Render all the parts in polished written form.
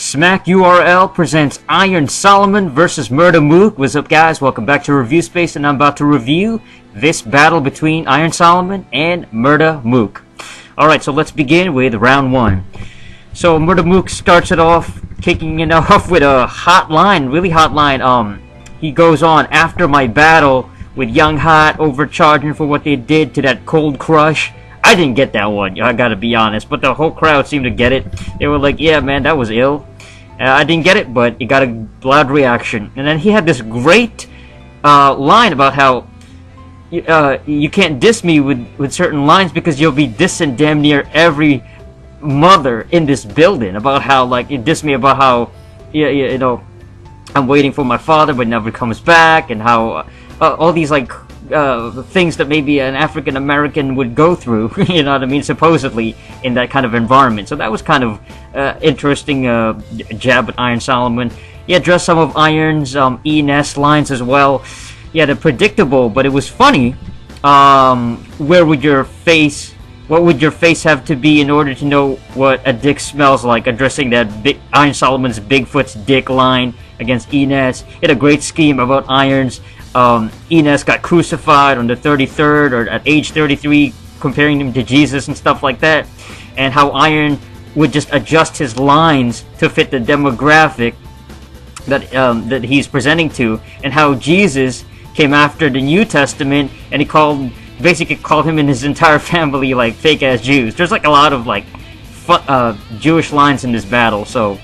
Smack URL presents Iron Solomon versus Murda Mook. What's up, guys? Welcome back to ReviewSpace, and I'm about to review this battle between Iron Solomon and Murda Mook. Alright, so let's begin with round one. So Murda Mook starts it off, kicking it off with a hot line, really hot line. He goes on, after my battle with Young Hot, overcharging for what they did to that Cold Crush. I didn't get that one, I gotta be honest, but the whole crowd seemed to get it. They were like, yeah man, that was ill. I didn't get it, but it got a loud reaction. And then he had this great line about how you can't diss me with certain lines because you'll be dissing damn near every mother in this building. About how, like, you diss me about how, you know, I'm waiting for my father but never comes back, and how all these, like, things that maybe an African American would go through, you know what I mean, supposedly in that kind of environment. So that was kind of interesting jab at Iron Solomon. He addressed some of Iron's E-Nest lines as well. Yeah, they're predictable, but it was funny. What would your face have to be in order to know what a dick smells like? Addressing that Iron Solomon's Bigfoot's dick line against E-Nest. He had a great scheme about Iron's. E-Nest got crucified on the 33rd, or at age 33, comparing him to Jesus and stuff like that, and how Iron would just adjust his lines to fit the demographic that he's presenting to, and how Jesus came after the New Testament, and he basically called him and his entire family like fake ass Jews. There's like a lot of like Jewish lines in this battle. So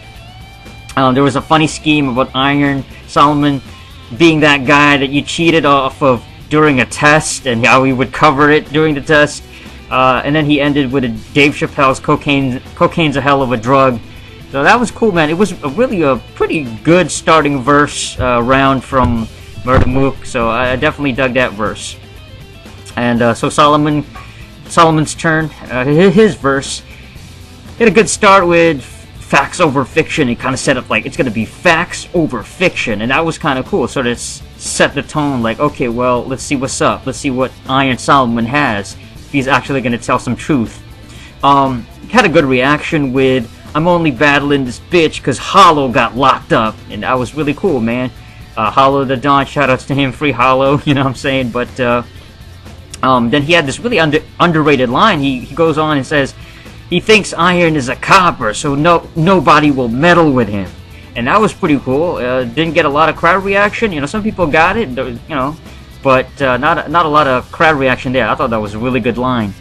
there was a funny scheme about Iron Solomon being that guy that you cheated off of during a test, and how he would cover it during the test. And then he ended with Dave Chappelle's cocaine's a hell of a drug. So that was cool, man. It was really a pretty good starting verse round from Murda Mook, so I definitely dug that verse. And so Solomon's turn, his verse. He had a good start with facts over fiction. He kind of set up like it's going to be facts over fiction, and that was kind of cool. So to set the tone, like, okay, well, let's see what's up. Let's see what Iron Solomon has, if he's actually going to tell some truth. Had a good reaction with, I'm only battling this bitch because Hollow got locked up, and that was really cool, man. Hollow the Don, shoutouts to him, free Hollow, you know what I'm saying? But then he had this really underrated line. He goes on and says, he thinks Iron is a copper, so nobody will meddle with him. And that was pretty cool. Didn't get a lot of crowd reaction. You know, some people got it, you know, but not a lot of crowd reaction there. I thought that was a really good line.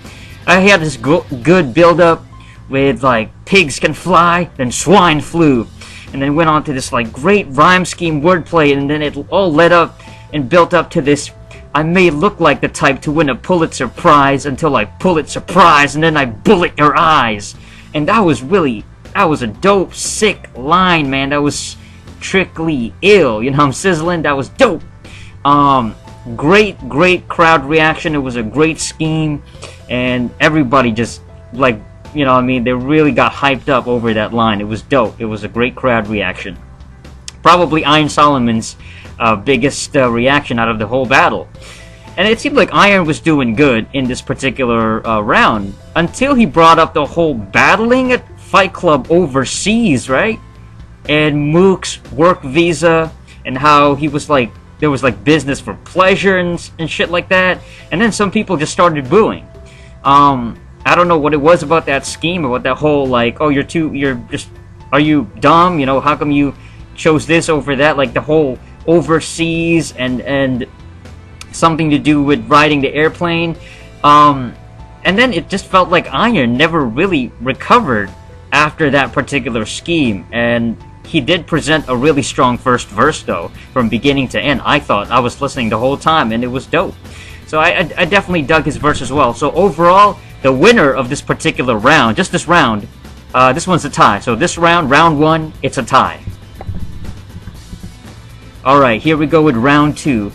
He had this good build-up with, like, pigs can fly, then swine flew. And then went on to this, like, great rhyme scheme wordplay, and then it all led up and built up to this, I may look like the type to win a Pulitzer Prize until I pull it surprise, and then I bullet your eyes. And that was a dope, sick line, man. That was trickly ill, you know, I'm sizzling. That was dope. Great crowd reaction. It was a great scheme, and everybody just, like, you know what I mean, they really got hyped up over that line. It was dope. It was a great crowd reaction. Probably Iron Solomon's biggest reaction out of the whole battle. And it seemed like Iron was doing good in this particular round, until he brought up the whole battling at Fight Club overseas, right? And Mook's work visa, and how he was like, there was like business for pleasure and shit like that. And then some people just started booing. I don't know what it was about that scheme, about that whole, like, oh, are you dumb? You know, how come you chose this over that? Like the whole overseas and something to do with riding the airplane. And then it just felt like Iron never really recovered after that particular scheme. And he did present a really strong first verse, though, from beginning to end. I thought I was listening the whole time, and it was dope. So I definitely dug his verse as well. So overall, the winner of this particular round, just this round, this one's a tie. So this round, round one, it's a tie. Alright, here we go with round two.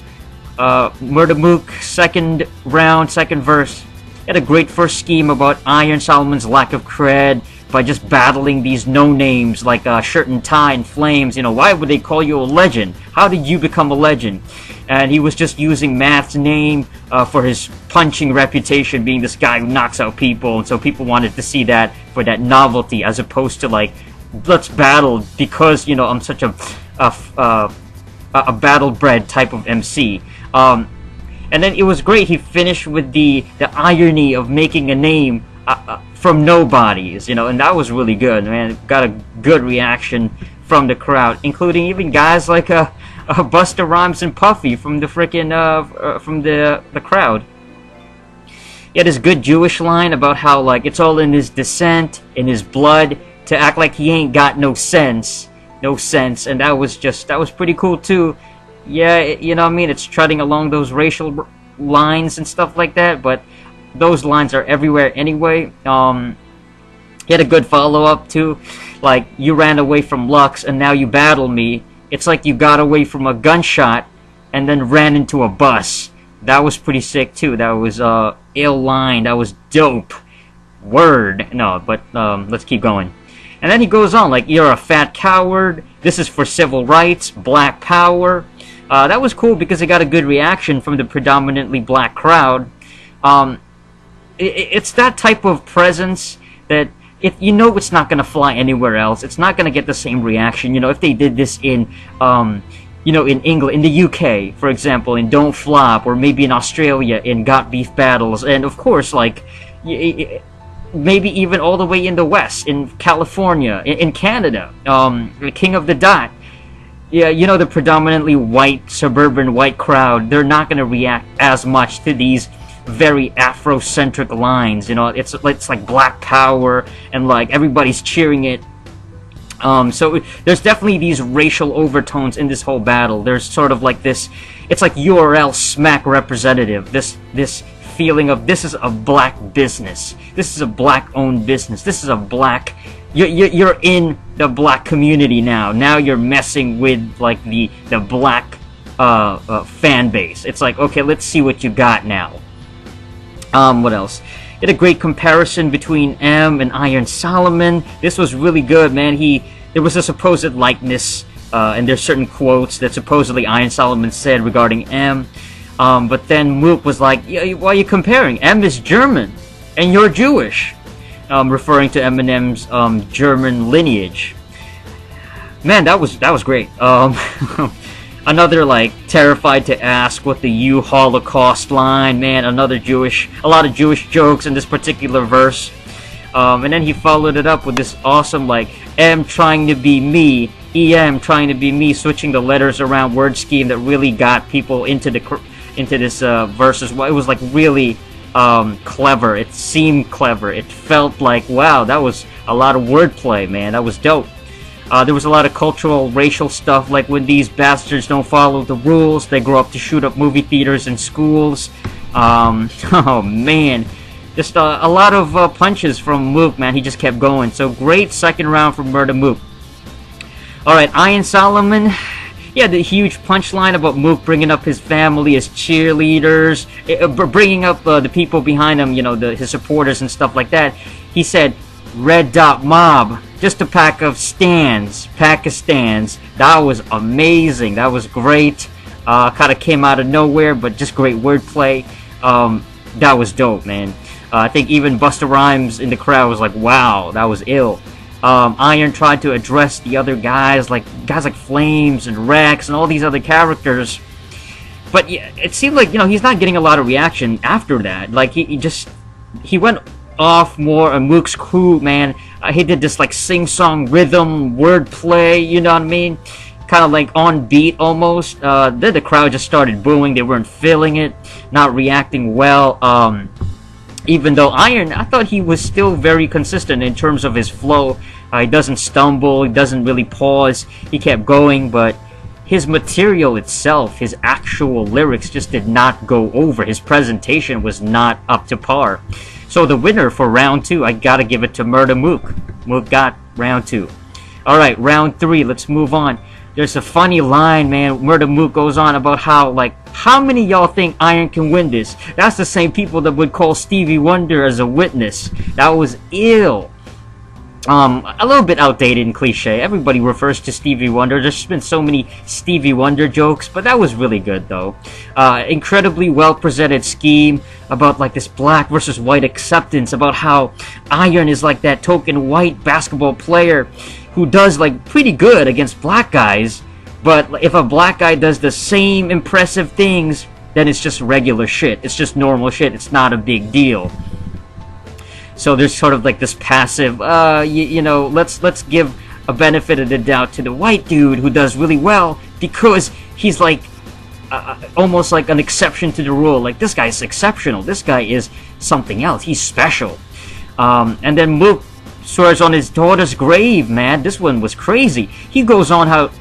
Murda Mook, second round, second verse. Had a great first scheme about Iron Solomon's lack of cred by just battling these no-names like Shirt and Tie and Flames. You know, why would they call you a legend? How did you become a legend? And he was just using Matt's name for his punching reputation, being this guy who knocks out people, and so people wanted to see that for that novelty, as opposed to, like, let's battle because, you know, I'm such a battle-bred type of MC. And then it was great. He finished with the irony of making a name from nobodies, you know, and that was really good, man. Got a good reaction from the crowd, including even guys like Busta Rhymes and Puffy from the frickin' from the crowd. He had this good Jewish line about how, like, it's all in his descent, in his blood, to act like he ain't got no sense, and that was pretty cool too. Yeah, you know what I mean, it's treading along those racial lines and stuff like that, but those lines are everywhere anyway. He had a good follow-up too, like, you ran away from Lux and now you battle me. It's like you got away from a gunshot and then ran into a bus. That was pretty sick too. That was ill line. That was dope. Word. No, but let's keep going. And then he goes on, like, you're a fat coward. This is for civil rights, black power. That was cool because it got a good reaction from the predominantly black crowd. It's that type of presence that, if you know, it's not gonna fly anywhere else. It's not gonna get the same reaction. You know, if they did this in, you know, in England, in the UK, for example, in Don't Flop, or maybe in Australia in Got Beef Battles, and of course, like, maybe even all the way in the West, in California, in Canada, King of the Dot. Yeah, you know, the predominantly white, suburban white crowd, they're not gonna react as much to these very Afrocentric lines. You know, it's like black power, and like everybody's cheering it. So there's definitely these racial overtones in this whole battle. There's sort of like this, it's like URL smack representative, this feeling of, this is a black business, this is a black owned business, this is a black, you're in the black community now you're messing with like the black fan base. It's like, okay, let's see what you got now. What else? Did a great comparison between M and Iron Solomon. This was really good, man. There was a supposed likeness, and there's certain quotes that supposedly Iron Solomon said regarding M. But then Mook was like, yeah, why are you comparing? M is German, and you're Jewish. Referring to Eminem's German lineage. Man, that was great. Another, like, terrified to ask what the U Holocaust line, man, a lot of Jewish jokes in this particular verse. And then he followed it up with this awesome, like, M trying to be me, EM trying to be me, switching the letters around word scheme that really got people into this verse as well. It was, like, really clever. It seemed clever. It felt like, wow, that was a lot of wordplay, man. That was dope. There was a lot of cultural, racial stuff, like when these bastards don't follow the rules, they grow up to shoot up movie theaters and schools. Oh man, just a lot of punches from Mook, man. He just kept going. So great second round from Murda Mook. Alright, Iron Solomon. Yeah, the huge punchline about Mook bringing up his family as cheerleaders, bringing up the people behind him, you know, his supporters and stuff like that. He said, Red Dot Mob, just a pack of stands. That was amazing. That was great. Kind of came out of nowhere, but just great wordplay. That was dope, man. I think even Busta Rhymes in the crowd was like, wow, that was ill. Iron tried to address the other guys like Flames and Rex and all these other characters. But yeah, it seemed like, you know, he's not getting a lot of reaction after that. Like, he went off more on Mook's crew, man. He did this like sing-song rhythm wordplay, you know what I mean, kind of like on beat almost. Then the crowd just started booing. They weren't feeling it, not reacting well. Even though Iron, I thought he was still very consistent in terms of his flow. He doesn't stumble, he doesn't really pause, he kept going, but his material itself, his actual lyrics just did not go over. His presentation was not up to par. So the winner for round 2, I gotta give it to Murda Mook. Mook got round 2. Alright, round 3, let's move on. There's a funny line, man. Murda Mook goes on about how, like, how many y'all think Iron can win this? That's the same people that would call Stevie Wonder as a witness. That was ill. A little bit outdated and cliche. Everybody refers to Stevie Wonder. There's been so many Stevie Wonder jokes, but that was really good though. Incredibly well presented scheme about like this black versus white acceptance, about how Iron is like that token white basketball player who does like pretty good against black guys, but if a black guy does the same impressive things, then it's just regular shit. It's just normal shit. It's not a big deal. So there's sort of like this passive, you know, let's give a benefit of the doubt to the white dude who does really well because he's like almost like an exception to the rule. Like, this guy's exceptional. This guy is something else. He's special. And then Mook swears on his daughter's grave, man. This one was crazy. He goes on how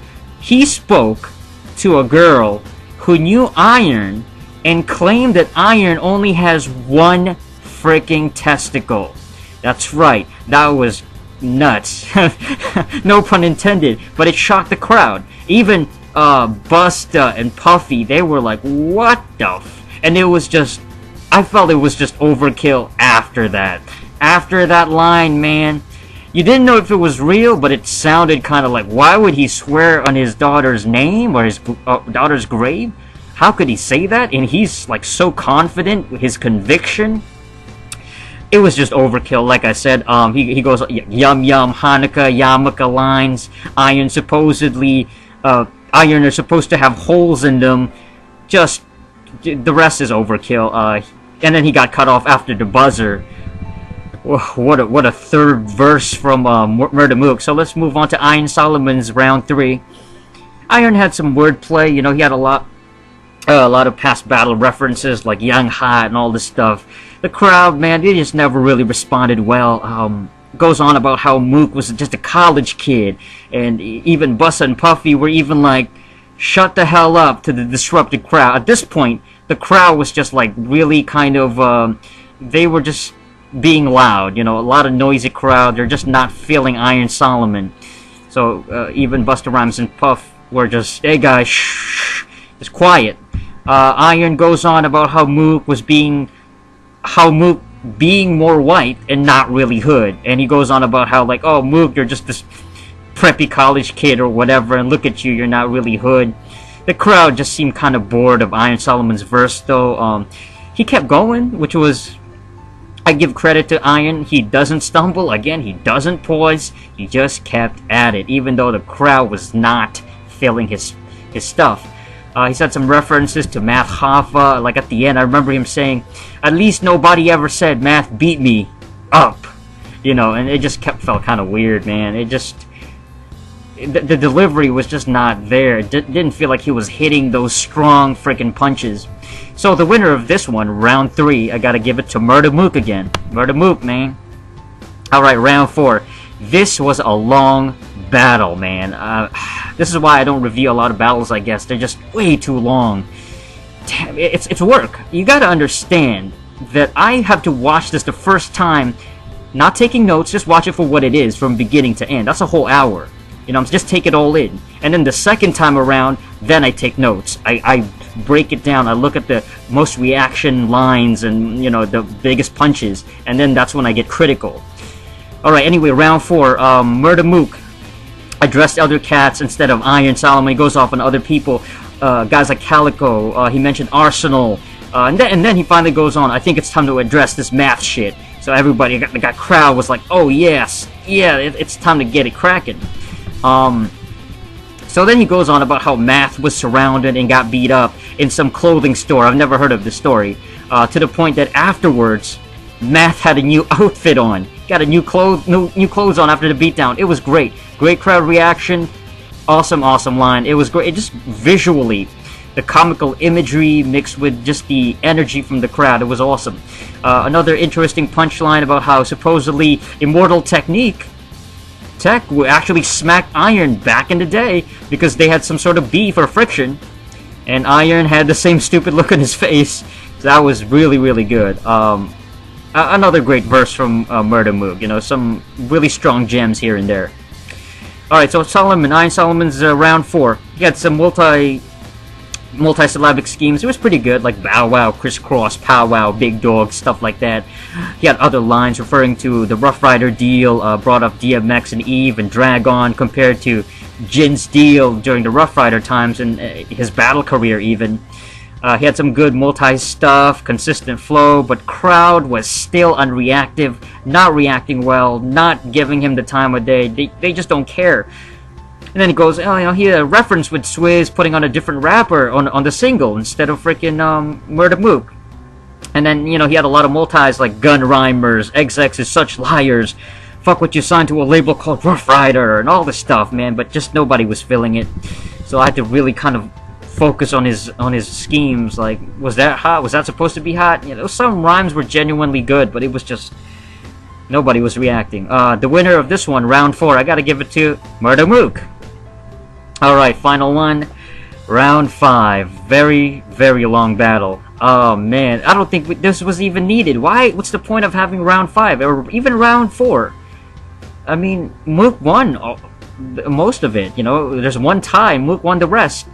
he spoke to a girl who knew Iron and claimed that Iron only has one freaking testicle. That's right, that was nuts. No pun intended, but it shocked the crowd. Even Busta and Puffy, they were like, what the f? And it was just, I felt it was just overkill after that. After that line, man, you didn't know if it was real, but it sounded kind of like, why would he swear on his daughter's name or his daughter's grave? How could he say that? And he's like so confident with his conviction. It was just overkill, like I said. He goes, yum yum, Hanukkah, yarmulke lines. Iron supposedly, Iron are supposed to have holes in them. Just, the rest is overkill. And then he got cut off after the buzzer. What a third verse from Murda Mook. So let's move on to Iron Solomon's round 3. Iron had some wordplay. You know, he had a lot of past battle references like Young Hot and all this stuff. The crowd, man, they just never really responded well. Goes on about how Mook was just a college kid, and even Busta and Puffy were even like, shut the hell up to the disrupted crowd. At this point, the crowd was just like really kind of, they were just being loud, you know, a lot of noisy crowd. They're just not feeling Iron Solomon. So even Busta Rhymes and Puff were just, hey guys, shh, just quiet. Iron goes on about how Mook being more white and not really hood, and he goes on about how like, oh Mook, you're just this preppy college kid or whatever, and look at you, you're not really hood. The crowd just seemed kind of bored of Iron Solomon's verse though. He kept going, which was, I give credit to Iron. He doesn't stumble, again, he doesn't pause, he just kept at it, even though the crowd was not feeling his stuff. He said some references to Math Hoffa, like at the end, I remember him saying, at least nobody ever said Math beat me up, you know, and it just felt kind of weird, man. It just, the delivery was just not there. It didn't feel like he was hitting those strong freaking punches. So the winner of this one, round 3, I gotta give it to Murda Mook again. Murda Mook, man. Alright, round 4. This was a long battle, man. This is why I don't review a lot of battles, I guess. They're just way too long. Damn, it's work. You gotta understand that I have to watch this the first time, not taking notes, just watch it for what it is from beginning to end. That's a whole hour. You know, just take it all in. And then the second time around, then I take notes. I break it down. I look at the most reaction lines and, you know, the biggest punches. And then that's when I get critical. Alright, anyway, round 4. Murda Mook addressed other cats instead of Iron Solomon. He goes off on other people. Guys like Calico. He mentioned Arsenal. And then he finally goes on, I think it's time to address this math shit. So everybody, the crowd was like, oh yes, yeah, it's time to get it cracking. So then he goes on about how Math was surrounded and got beat up in some clothing store. I've never heard of this story. To the point that afterwards, Math had a new outfit on. Got a new clothes on after the beatdown. It was great. Great crowd reaction. Awesome line. It was great. It just visually, the comical imagery mixed with just the energy from the crowd. It was awesome. Another interesting punchline about how supposedly Immortal Tech would actually smack Iron back in the day because they had some sort of beef or friction, and Iron had the same stupid look on his face. So that was really good. Another great verse from Murda Mook. You know, some really strong gems here and there. Alright, so Iron Solomon's round 4. He had some multi-syllabic schemes. It was pretty good, like bow wow, crisscross, pow wow, big dog, stuff like that. He had other lines referring to the Rough Rider deal, brought up DMX and Eve and Dragon compared to Jin's deal during the Rough Rider times and his battle career even. He had some good multi-stuff, consistent flow, but crowd was still unreactive, not reacting well, not giving him the time of day. They just don't care. And then he goes, oh, you know, he had a reference with Swizz putting on a different rapper on the single instead of freaking Murda Mook. And then, you know, he had a lot of multis like Gun Rhymers, XX is such liars, fuck what you signed to a label called Rough Rider, and all this stuff, man, but just nobody was feeling it. So I had to really kind of focus on his schemes. Like, was that hot? Was that supposed to be hot? You know, some rhymes were genuinely good, but it was just nobody was reacting. The winner of this one, round 4, I gotta give it to Murda Mook. Alright, final one, round 5. Very, very long battle. Oh man, I don't think this was even needed. Why? What's the point of having round 5 or even round 4? I mean, Mook won most of it. You know, there's one tie. Mook won the rest.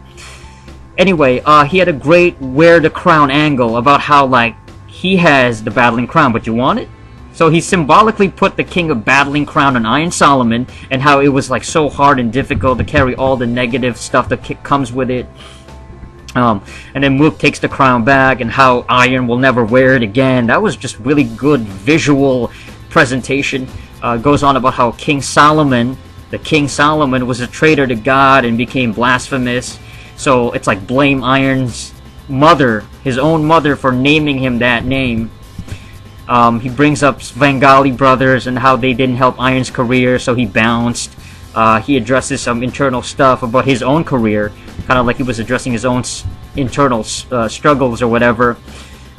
Anyway, he had a great wear the crown angle about how, like, he has the battling crown, but you want it? So he symbolically put the king of battling crown on Iron Solomon, and how it was, like, so hard and difficult to carry all the negative stuff that comes with it. And then Mook takes the crown back, and how Iron will never wear it again. That was just really good visual presentation. Goes on about how King Solomon, the King Solomon, was a traitor to God and became blasphemous. So it's like blame Iron's mother, his own mother, for naming him that name. He brings up Svengali brothers and how they didn't help Iron's career, so he bounced. He addresses some internal stuff about his own career, kind of like he was addressing his own internal struggles or whatever.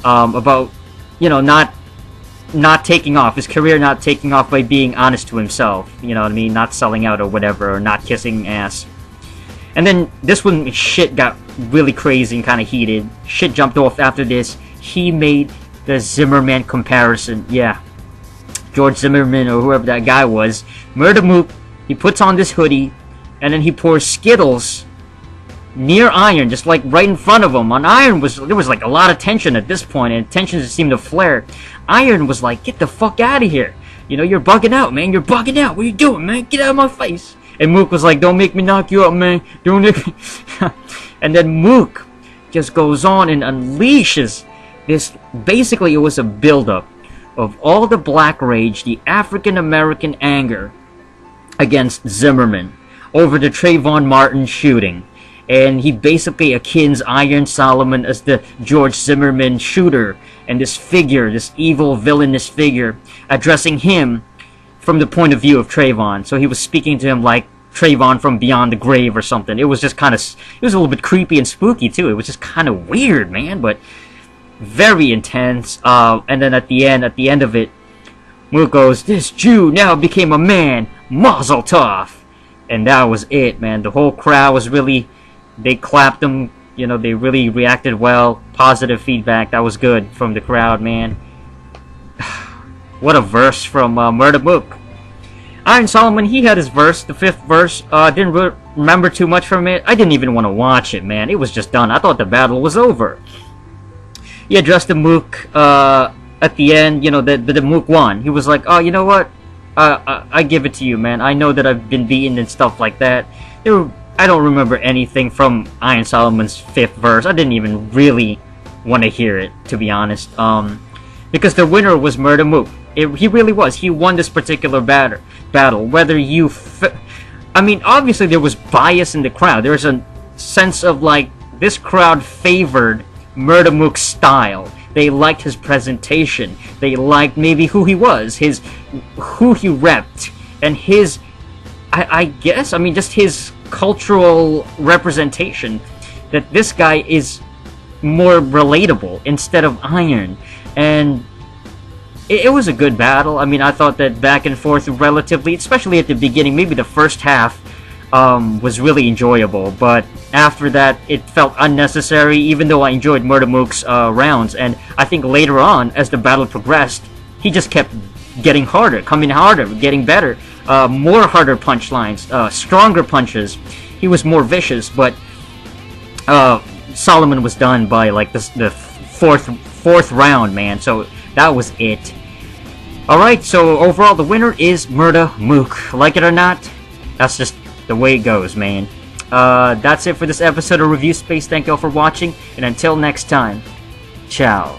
About, you know, not taking off, his career not taking off by being honest to himself. You know what I mean? Not selling out or whatever, or not kissing ass. And then this one, shit got really crazy and kind of heated. Shit jumped off after this. He made the Zimmerman comparison. Yeah. George Zimmerman or whoever that guy was. Murda Mook, he puts on this hoodie, and then he pours Skittles near Iron, just like right in front of him. On Iron, there was like a lot of tension at this point, and tension just seemed to flare. Iron was like, get the fuck out of here. You know, you're bugging out, man. You're bugging out. What are you doing, man? Get out of my face. And Mook was like, don't make me knock you up, man. Don't make me... And then Mook just goes on and unleashes this. Basically, it was a buildup of all the black rage, the African-American anger against Zimmerman over the Trayvon Martin shooting. And he basically akins Iron Solomon as the George Zimmerman shooter. And this figure, this evil, villainous figure, addressing him from the point of view of Trayvon. So he was speaking to him like Trayvon from beyond the grave or something. It was just kind of, it was a little bit creepy and spooky too. It was just kind of weird, man, but very intense. And then at the end of it, Mook goes, this Jew now became a man, Mazel Tov. And that was it, man. The whole crowd was really, they clapped him, you know, they really reacted well. Positive feedback, that was good from the crowd, man. What a verse from Murda Mook. Iron Solomon, he had his verse, the 5th verse. Didn't remember too much from it. I didn't even want to watch it, man. It was just done. I thought the battle was over. He addressed the Mook at the end, you know, the Mook won. He was like, oh, you know what? I give it to you, man. I know that I've been beaten and stuff like that. I don't remember anything from Iron Solomon's 5th verse. I didn't even really want to hear it, to be honest. Because the winner was Murda Mook. He really was. He won this particular battle. Whether you... I mean, obviously there was bias in the crowd. There was a sense of, like, this crowd favored Murda Mook's style. They liked his presentation. They liked maybe who he was, who he repped, and his... I guess, I mean, just his cultural representation. That this guy is more relatable instead of Iron. And it was a good battle. I mean, I thought that back and forth relatively, especially at the beginning, maybe the first half, was really enjoyable. But after that, it felt unnecessary, even though I enjoyed Murda Mook's rounds. And I think later on, as the battle progressed, he just kept getting harder, coming harder, getting better. More harder punchlines, stronger punches. He was more vicious, but Solomon was done by like the fourth round, man. So that was it. Alright, so overall the winner is Murda Mook. Like it or not, that's just the way it goes, man. That's it for this episode of Review Space. Thank you all for watching, and until next time, ciao.